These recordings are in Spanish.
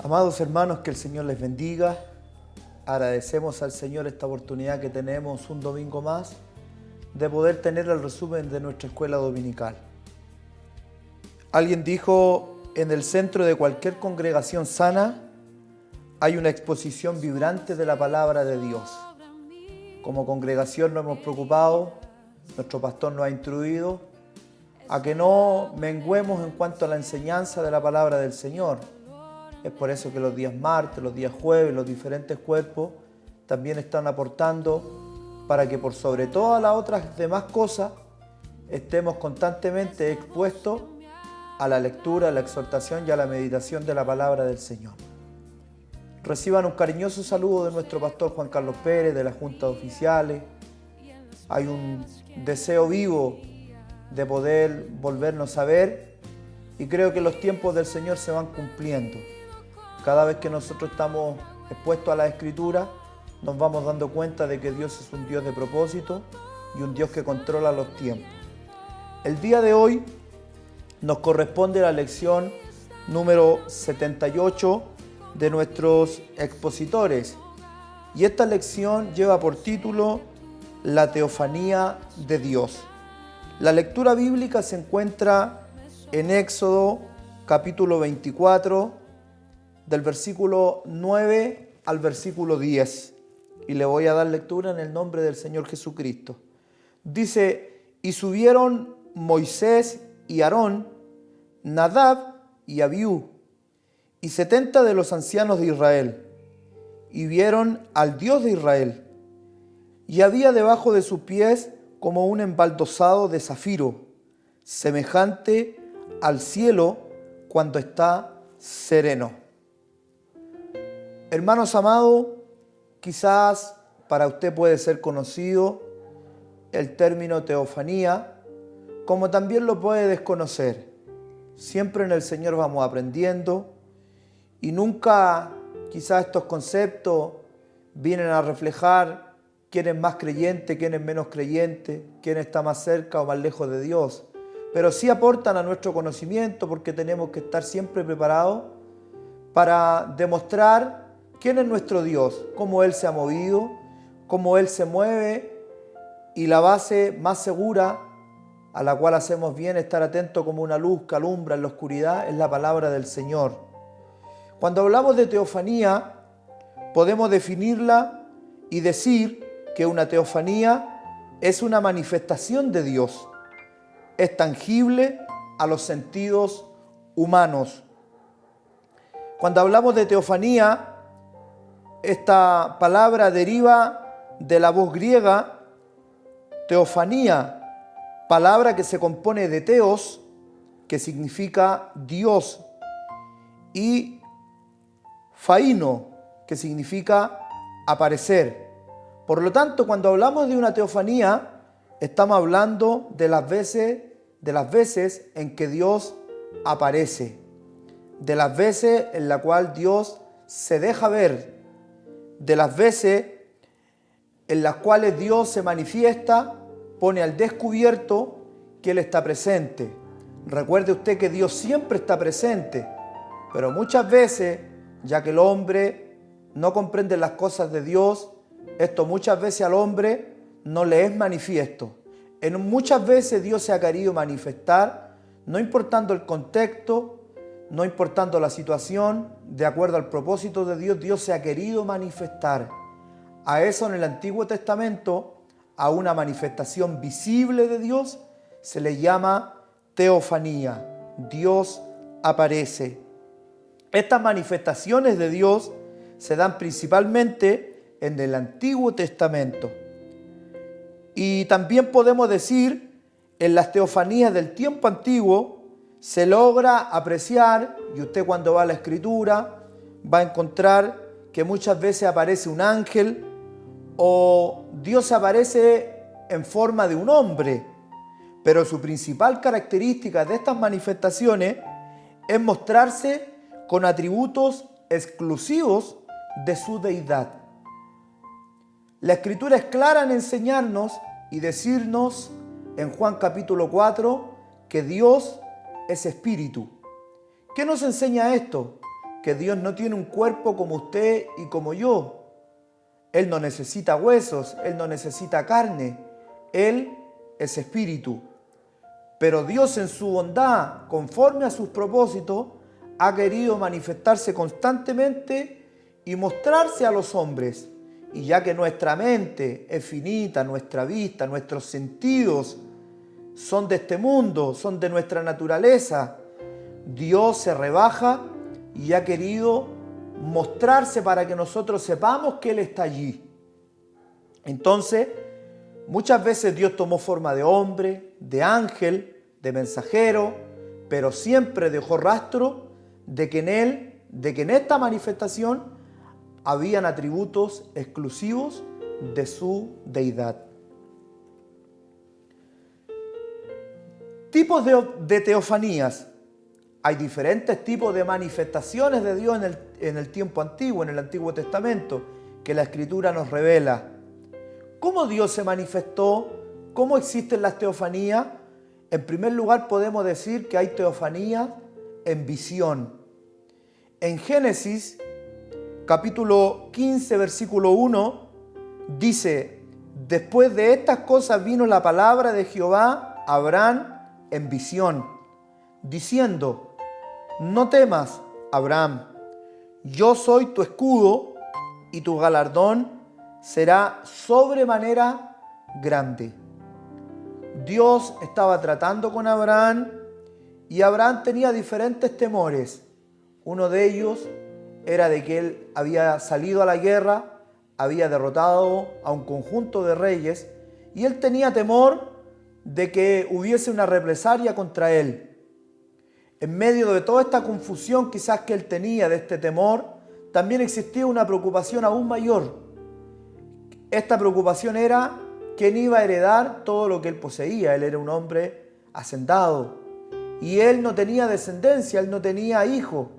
Amados hermanos, que el Señor les bendiga. Agradecemos al Señor esta oportunidad que tenemos un domingo más de poder tener el resumen de nuestra escuela dominical. Alguien dijo, en el centro de cualquier congregación sana hay una exposición vibrante de la palabra de Dios. Como congregación nos hemos preocupado, nuestro pastor nos ha instruido a que no menguemos en cuanto a la enseñanza de la palabra del Señor. Es por eso que los días martes, los días jueves, los diferentes cuerpos también están aportando para que por sobre todas las otras demás cosas estemos constantemente expuestos a la lectura, a la exhortación y a la meditación de la palabra del Señor. Reciban un cariñoso saludo de nuestro pastor Juan Carlos Pérez, de la Junta de Oficiales. Hay un deseo vivo de poder volvernos a ver y creo que los tiempos del Señor se van cumpliendo. Cada vez que nosotros estamos expuestos a la Escritura, nos vamos dando cuenta de que Dios es un Dios de propósito y un Dios que controla los tiempos. El día de hoy nos corresponde la lección número 78 de nuestros expositores. Y esta lección lleva por título La teofanía de Dios. La lectura bíblica se encuentra en Éxodo capítulo 24, del versículo 9 al versículo 10. Y le voy a dar lectura en el nombre del Señor Jesucristo. Dice, y subieron Moisés y Aarón, Nadab y Abiú, y 70 de los ancianos de Israel, y vieron al Dios de Israel. Y había debajo de sus pies como un embaldosado de zafiro, semejante al cielo cuando está sereno. Hermanos amados, quizás para usted puede ser conocido el término teofanía, como también lo puede desconocer. Siempre en el Señor vamos aprendiendo y nunca quizás estos conceptos vienen a reflejar quién es más creyente, quién es menos creyente, quién está más cerca o más lejos de Dios. Pero sí aportan a nuestro conocimiento porque tenemos que estar siempre preparados para demostrar quién es nuestro Dios, cómo Él se ha movido, cómo Él se mueve, y la base más segura a la cual hacemos bien estar atentos como una luz que alumbra en la oscuridad es la palabra del Señor. Cuando hablamos de teofanía, podemos definirla y decir que una teofanía es una manifestación de Dios. Es tangible a los sentidos humanos. Cuando hablamos de teofanía, esta palabra deriva de la voz griega teofanía, palabra que se compone de teos, que significa Dios, y faino, que significa aparecer. Por lo tanto, cuando hablamos de una teofanía, estamos hablando de las veces en que Dios aparece, de las veces en las cuales Dios se deja ver, de las veces en las cuales Dios se manifiesta, pone al descubierto que Él está presente. Recuerde usted que Dios siempre está presente, pero muchas veces, ya que el hombre no comprende las cosas de Dios, esto muchas veces al hombre no le es manifiesto. Muchas veces Dios se ha querido manifestar, no importando el contexto, no importando la situación, de acuerdo al propósito de Dios, Dios se ha querido manifestar. A eso en el Antiguo Testamento, a una manifestación visible de Dios, se le llama teofanía. Dios aparece. Estas manifestaciones de Dios se dan principalmente en el Antiguo Testamento. Y también podemos decir, en las teofanías del tiempo antiguo, se logra apreciar, y usted cuando va a la Escritura va a encontrar que muchas veces aparece un ángel o Dios aparece en forma de un hombre, pero su principal característica de estas manifestaciones es mostrarse con atributos exclusivos de su deidad. La Escritura es clara en enseñarnos y decirnos en Juan capítulo 4 que Dios es espíritu. ¿Qué nos enseña esto? que Dios no tiene un cuerpo como usted y como yo. Él no necesita huesos, Él no necesita carne, Él es espíritu. Pero Dios en su bondad, conforme a sus propósitos, ha querido manifestarse constantemente y mostrarse a los hombres. Y ya que nuestra mente es finita, nuestra vista, nuestros sentidos son de este mundo, son de nuestra naturaleza, Dios se rebaja y ha querido mostrarse para que nosotros sepamos que Él está allí. Entonces, muchas veces Dios tomó forma de hombre, de ángel, de mensajero, pero siempre dejó rastro de que en esta manifestación habían atributos exclusivos de su deidad. Tipos de teofanías. Hay diferentes tipos de manifestaciones de Dios en el tiempo antiguo, en el Antiguo Testamento, que la Escritura nos revela. ¿Cómo Dios se manifestó? ¿Cómo existen las teofanías? En primer lugar, podemos decir que hay teofanías en visión. En Génesis, capítulo 15, versículo 1, dice: después de estas cosas vino la palabra de Jehová a Abraham en visión, diciendo: no temas, Abraham, yo soy tu escudo y tu galardón será sobremanera grande. Dios estaba tratando con Abraham y Abraham tenía diferentes temores. Uno de ellos era de que él había salido a la guerra, había derrotado a un conjunto de reyes y él tenía temor de que hubiese una represalia contra él. En medio de toda esta confusión quizás que él tenía de este temor, también existía una preocupación aún mayor. Esta preocupación era quién iba a heredar todo lo que él poseía. Él era un hombre hacendado y él no tenía descendencia, él no tenía hijo.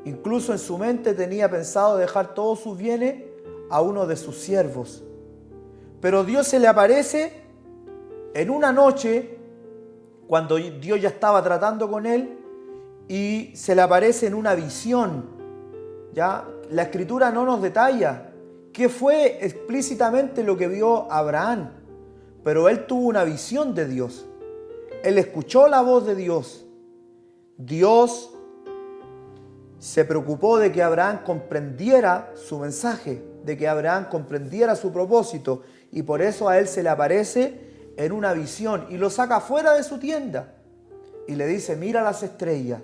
Incluso en su mente tenía pensado dejar todos sus bienes a uno de sus siervos. Pero Dios se le aparece en una noche, cuando Dios ya estaba tratando con él, y se le aparece en una visión. ¿Ya? La Escritura no nos detalla qué fue explícitamente lo que vio Abraham, pero él tuvo una visión de Dios. Él escuchó la voz de Dios. Dios se preocupó de que Abraham comprendiera su mensaje, de que Abraham comprendiera su propósito, y por eso a él se le aparece en una visión y lo saca fuera de su tienda y le dice: mira las estrellas.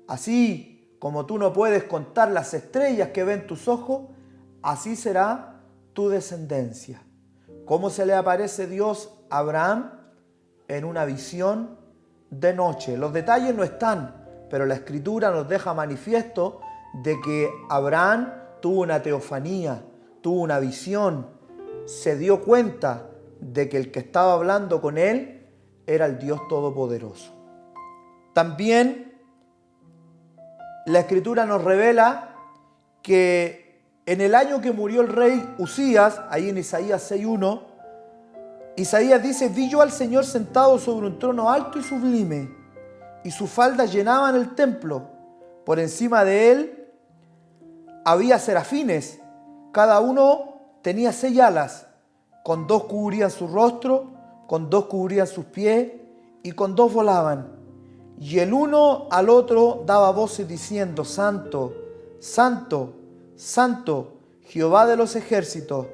Así como tú no puedes contar las estrellas que ven tus ojos, así será tu descendencia. ¿Cómo se le aparece Dios a Abraham? En una visión de noche. Los detalles no están, pero la Escritura nos deja manifiesto de que Abraham tuvo una teofanía, tuvo una visión, se dio cuenta de que el que estaba hablando con él era el Dios Todopoderoso. También la Escritura nos revela que en el año que murió el rey Usías, ahí en Isaías 6:1, Isaías dice: vi yo al Señor sentado sobre un trono alto y sublime, y sus faldas llenaban el templo. Por encima de él había serafines, cada uno tenía 6 alas, con 2 cubrían su rostro, con 2 cubrían sus pies, y con 2 volaban. Y el uno al otro daba voces diciendo: Santo, Santo, Santo, Jehová de los ejércitos,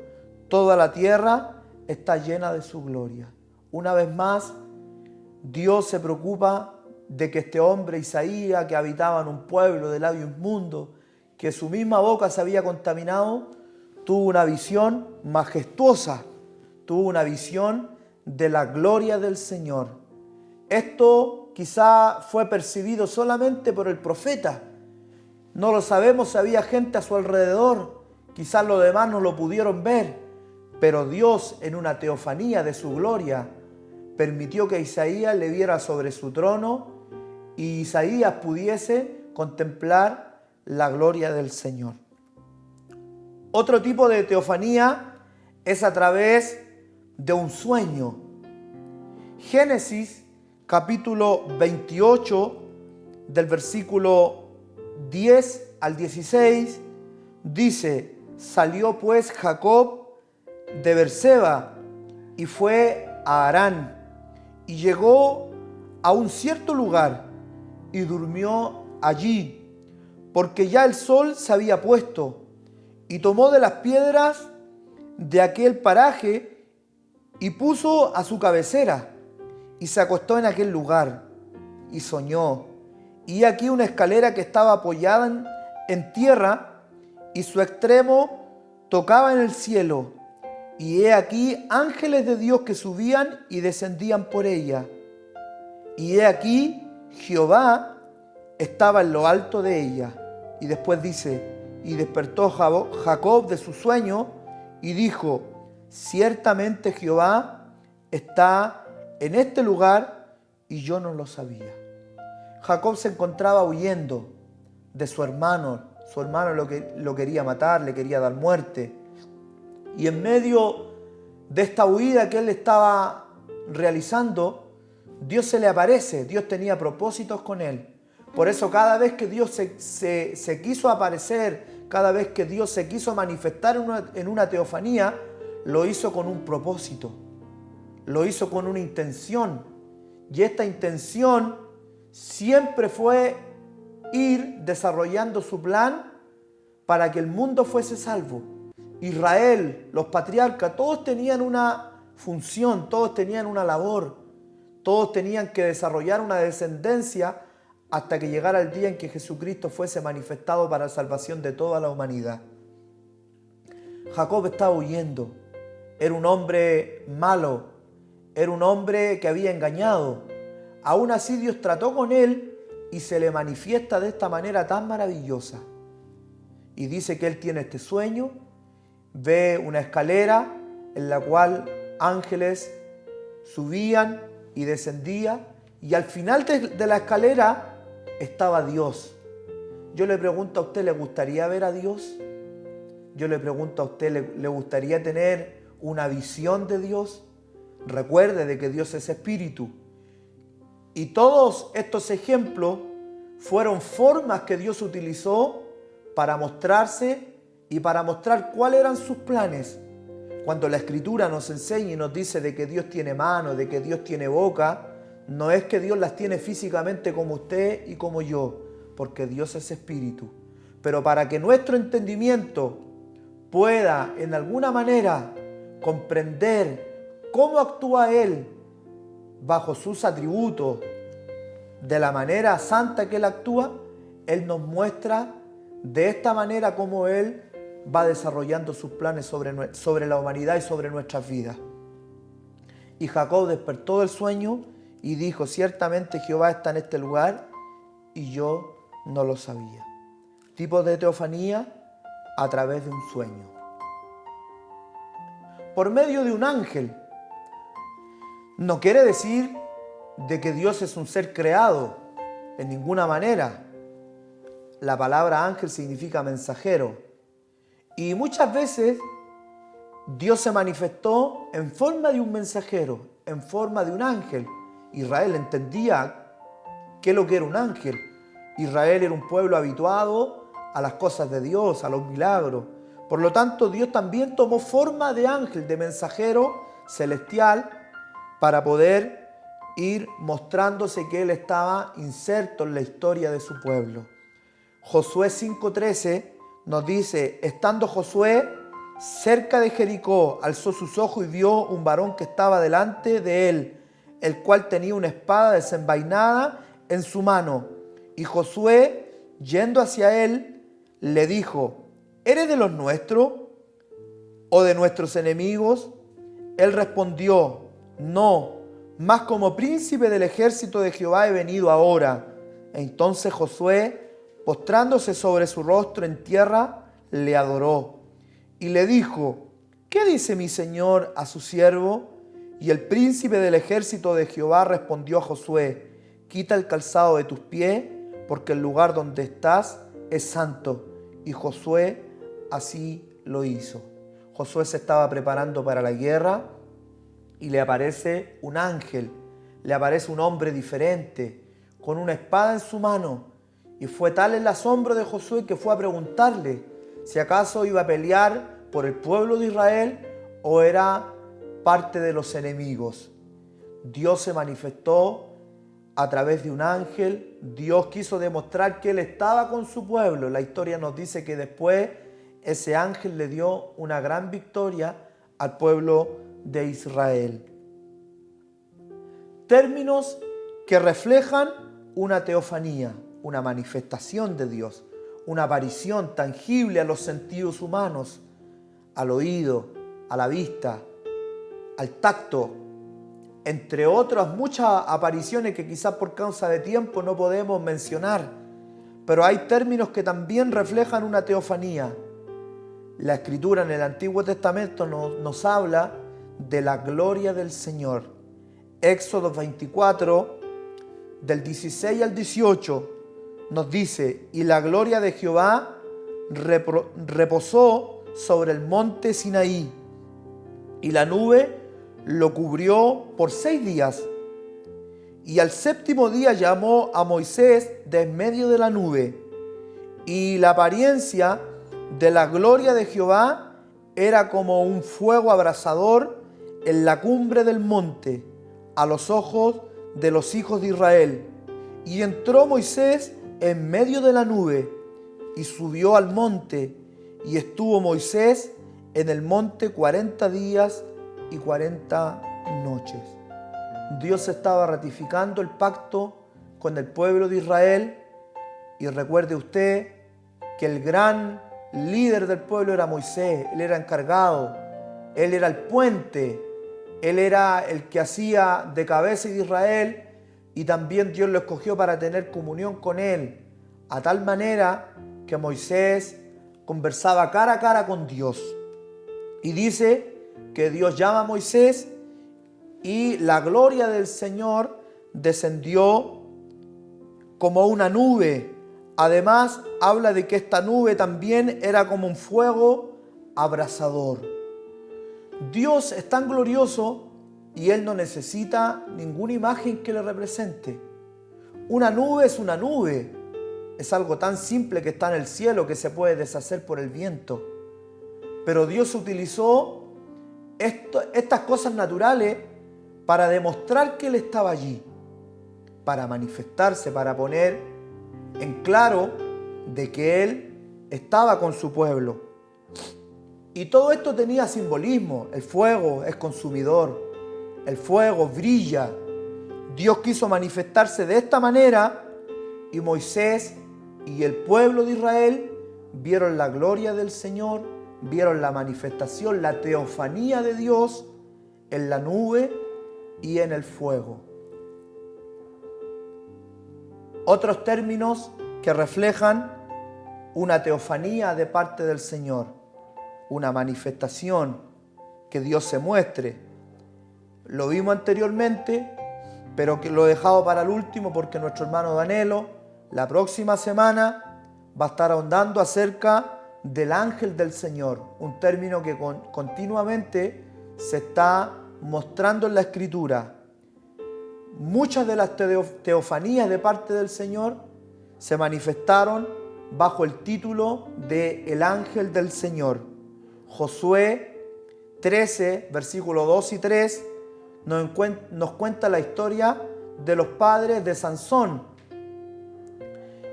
toda la tierra está llena de su gloria. Una vez más, Dios se preocupa de que este hombre Isaías, que habitaba en un pueblo de labio inmundo, que su misma boca se había contaminado, tuvo una visión majestuosa, tuvo una visión de la gloria del Señor. Esto quizá fue percibido solamente por el profeta. No lo sabemos si había gente a su alrededor. Quizás los demás no lo pudieron ver. Pero Dios, en una teofanía de su gloria, permitió que Isaías le viera sobre su trono y Isaías pudiese contemplar la gloria del Señor. Otro tipo de teofanía es a través de un sueño. Génesis capítulo 28, del versículo 10 al 16, dice: salió pues Jacob de Beerseba y fue a Harán, y llegó a un cierto lugar y durmió allí, porque ya el sol se había puesto, y tomó de las piedras de aquel paraje y puso a su cabecera, y se acostó en aquel lugar, y soñó. Y aquí una escalera que estaba apoyada en tierra, y su extremo tocaba en el cielo. Y he aquí ángeles de Dios que subían y descendían por ella. Y he aquí Jehová estaba en lo alto de ella. Y después dice: y despertó Jacob de su sueño y dijo: ciertamente Jehová está en este lugar y yo no lo sabía. Jacob se encontraba huyendo de su hermano. Su hermano lo quería matar, le quería dar muerte. Y en medio de esta huida que él estaba realizando, Dios se le aparece. Dios tenía propósitos con él. Por eso cada vez que Dios se quiso aparecer, cada vez que Dios se quiso manifestar en una teofanía, lo hizo con un propósito, lo hizo con una intención. Y esta intención siempre fue ir desarrollando su plan para que el mundo fuese salvo. Israel, los patriarcas, todos tenían una función, todos tenían una labor, todos tenían que desarrollar una descendencia hasta que llegara el día en que Jesucristo fuese manifestado para la salvación de toda la humanidad. Jacob estaba huyendo. Era un hombre malo, era un hombre que había engañado. Aún así Dios trató con él y se le manifiesta de esta manera tan maravillosa. Y dice que él tiene este sueño, ve una escalera en la cual ángeles subían y descendían, y al final de la escalera estaba Dios. Yo le pregunto a usted, ¿le gustaría ver a Dios? Yo le pregunto a usted, ¿le gustaría tener una visión de Dios? Recuerde de que Dios es espíritu. Y todos estos ejemplos fueron formas que Dios utilizó para mostrarse y para mostrar cuáles eran sus planes. Cuando la Escritura nos enseña y nos dice de que Dios tiene manos, de que Dios tiene boca, no es que Dios las tiene físicamente como usted y como yo, porque Dios es espíritu. Pero para que nuestro entendimiento pueda en alguna manera comprender cómo actúa Él bajo sus atributos, de la manera santa que Él actúa, Él nos muestra de esta manera cómo Él va desarrollando sus planes sobre la humanidad y sobre nuestras vidas. Y Jacob despertó del sueño y dijo: ciertamente Jehová está en este lugar y yo no lo sabía. Tipos de teofanía a través de un sueño. Por medio de un ángel. No quiere decir de que Dios es un ser creado, en ninguna manera. La palabra ángel significa mensajero. Y muchas veces Dios se manifestó en forma de un mensajero, en forma de un ángel. Israel entendía qué es lo que era un ángel. Israel era un pueblo habituado a las cosas de Dios, a los milagros. Por lo tanto, Dios también tomó forma de ángel, de mensajero celestial, para poder ir mostrándose que Él estaba inserto en la historia de su pueblo. Josué 5:13 nos dice: estando Josué cerca de Jericó, alzó sus ojos y vio un varón que estaba delante de él, el cual tenía una espada desenvainada en su mano. Y Josué, yendo hacia él, le dijo: ¿eres de los nuestros o de nuestros enemigos? Él respondió: no, mas como príncipe del ejército de Jehová he venido ahora. Entonces Josué, postrándose sobre su rostro en tierra, le adoró y le dijo: ¿qué dice mi señor a su siervo? Y el príncipe del ejército de Jehová respondió a Josué: quita el calzado de tus pies, porque el lugar donde estás es santo. Y Josué así lo hizo. Josué se estaba preparando para la guerra y le aparece un ángel, le aparece un hombre diferente, con una espada en su mano, Y fue tal el asombro de Josué que fue a preguntarle si acaso iba a pelear por el pueblo de Israel o era parte de los enemigos. Dios se manifestó a través de un ángel. Dios quiso demostrar que Él estaba con su pueblo. La historia nos dice que después ese ángel le dio una gran victoria al pueblo de Israel. Términos que reflejan una teofanía, una manifestación de Dios, una aparición tangible a los sentidos humanos, al oído, a la vista, al tacto, entre otras muchas apariciones que quizás por causa de tiempo no podemos mencionar, pero hay términos que también reflejan una teofanía. La Escritura en el Antiguo Testamento nos habla de la gloria del Señor. Éxodo 24, del 16 al 18, nos dice: y la gloria de Jehová reposó sobre el monte Sinaí, y la nube lo cubrió por 6 días. Y al séptimo día llamó a Moisés de en medio de la nube, y la apariencia de la gloria de Jehová era como un fuego abrasador en la cumbre del monte, a los ojos de los hijos de Israel. Y entró Moisés en medio de la nube, y subió al monte, y estuvo Moisés en el monte 40 días y 40 noches. Dios estaba ratificando el pacto con el pueblo de Israel, y recuerde usted que el gran líder del pueblo era Moisés. Él era encargado, él era el puente, él era el que hacía de cabeza de Israel, y también Dios lo escogió para tener comunión con él, a tal manera que Moisés conversaba cara a cara con Dios. Y dice que Dios llama a Moisés y la gloria del Señor descendió como una nube. Además, habla de que esta nube también era como un fuego abrasador. Dios es tan glorioso y Él no necesita ninguna imagen que le represente. Una nube es una nube. Es algo tan simple que está en el cielo que se puede deshacer por el viento. Pero Dios utilizó estas cosas naturales para demostrar que Él estaba allí, para manifestarse, para poner en claro de que Él estaba con su pueblo. Y todo esto tenía simbolismo. El fuego es consumidor, el fuego brilla. Dios quiso manifestarse de esta manera, y Moisés y el pueblo de Israel vieron la gloria del Señor, vieron la manifestación, la teofanía de Dios en la nube y en el fuego. Otros términos que reflejan una teofanía de parte del Señor, una manifestación, que Dios se muestre. Lo vimos anteriormente, pero que lo he dejado para el último porque nuestro hermano Danilo la próxima semana va a estar ahondando acerca del ángel del Señor, un término que continuamente se está mostrando en la Escritura. Muchas de las teofanías de parte del Señor se manifestaron bajo el título de el ángel del Señor. Josué 13, versículos 2 y 3, nos cuenta la historia de los padres de Sansón.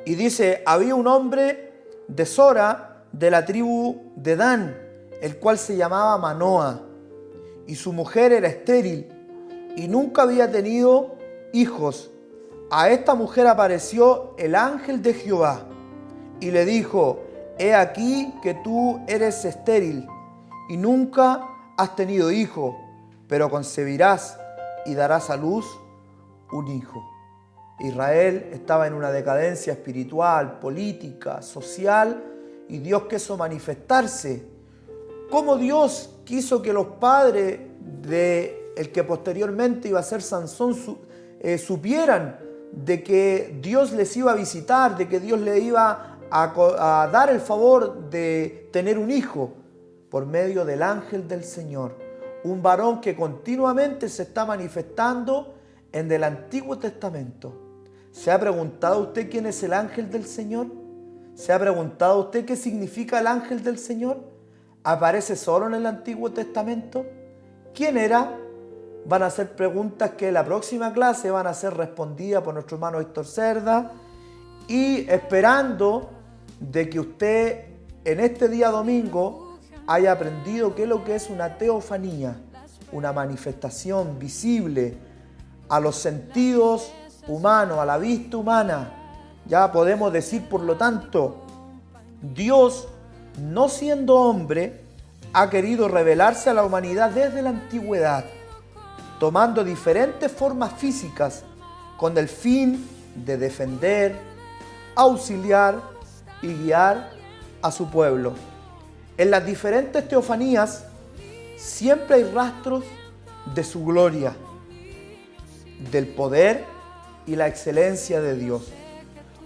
Y dice: había un hombre de Sora, de la tribu de Dan, el cual se llamaba Manoa, y su mujer era estéril, y nunca había tenido hijos. A esta mujer apareció el ángel de Jehová, y le dijo: he aquí que tú eres estéril, y nunca has tenido hijo, pero concebirás y darás a luz un hijo. Israel estaba en una decadencia espiritual, política, social, y Dios quiso manifestarse. ¿Cómo Dios quiso que los padres de el que posteriormente iba a ser Sansón supieran de que Dios les iba a visitar, de que Dios le iba a dar el favor de tener un hijo? Por medio del ángel del Señor, un varón que continuamente se está manifestando en el Antiguo Testamento. ¿Se ha preguntado usted quién es el ángel del Señor? ¿Se ha preguntado usted qué significa el ángel del Señor? ¿Aparece solo en el Antiguo Testamento? ¿Quién era? Van a ser preguntas que en la próxima clase van a ser respondidas por nuestro hermano Héctor Cerda, y esperando de que usted en este día domingo haya aprendido qué es lo que es una teofanía, una manifestación visible a los sentidos humanos, a la vista humana. Ya podemos decir, por lo tanto, Dios, no siendo hombre, ha querido revelarse a la humanidad desde la antigüedad, tomando diferentes formas físicas con el fin de defender, auxiliar y guiar a su pueblo. En las diferentes teofanías siempre hay rastros de su gloria, del poder y la excelencia de Dios.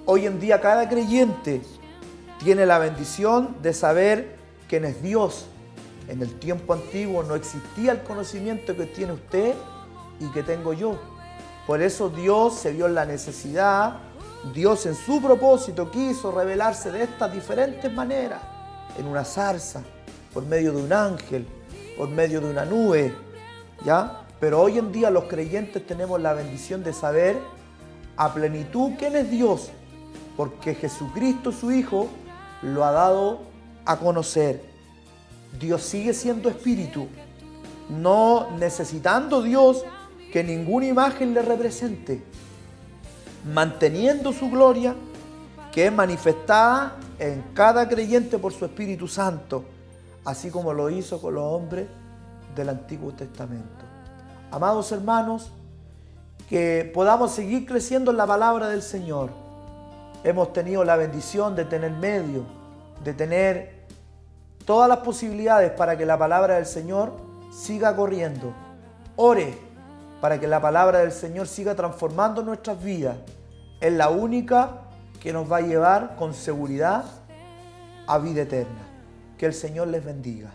Hoy en día cada creyente tiene la bendición de saber quién es Dios. En el tiempo antiguo no existía el conocimiento que tiene usted y que tengo yo. Por eso Dios se vio en la necesidad, Dios en su propósito quiso revelarse de estas diferentes maneras, en una zarza, por medio de un ángel, por medio de una nube, ¿ya? Pero hoy en día los creyentes tenemos la bendición de saber a plenitud quién es Dios, porque Jesucristo, su Hijo, lo ha dado a conocer. Dios sigue siendo espíritu, no necesitando Dios que ninguna imagen le represente, manteniendo su gloria, que es manifestada en cada creyente por su Espíritu Santo, así como lo hizo con los hombres del Antiguo Testamento. Amados hermanos, que podamos seguir creciendo en la palabra del Señor. Hemos tenido la bendición de tener medios, de tener todas las posibilidades para que la palabra del Señor siga corriendo. Ore para que la palabra del Señor siga transformando nuestras vidas. Es la única que nos va a llevar con seguridad a vida eterna. Que el Señor les bendiga.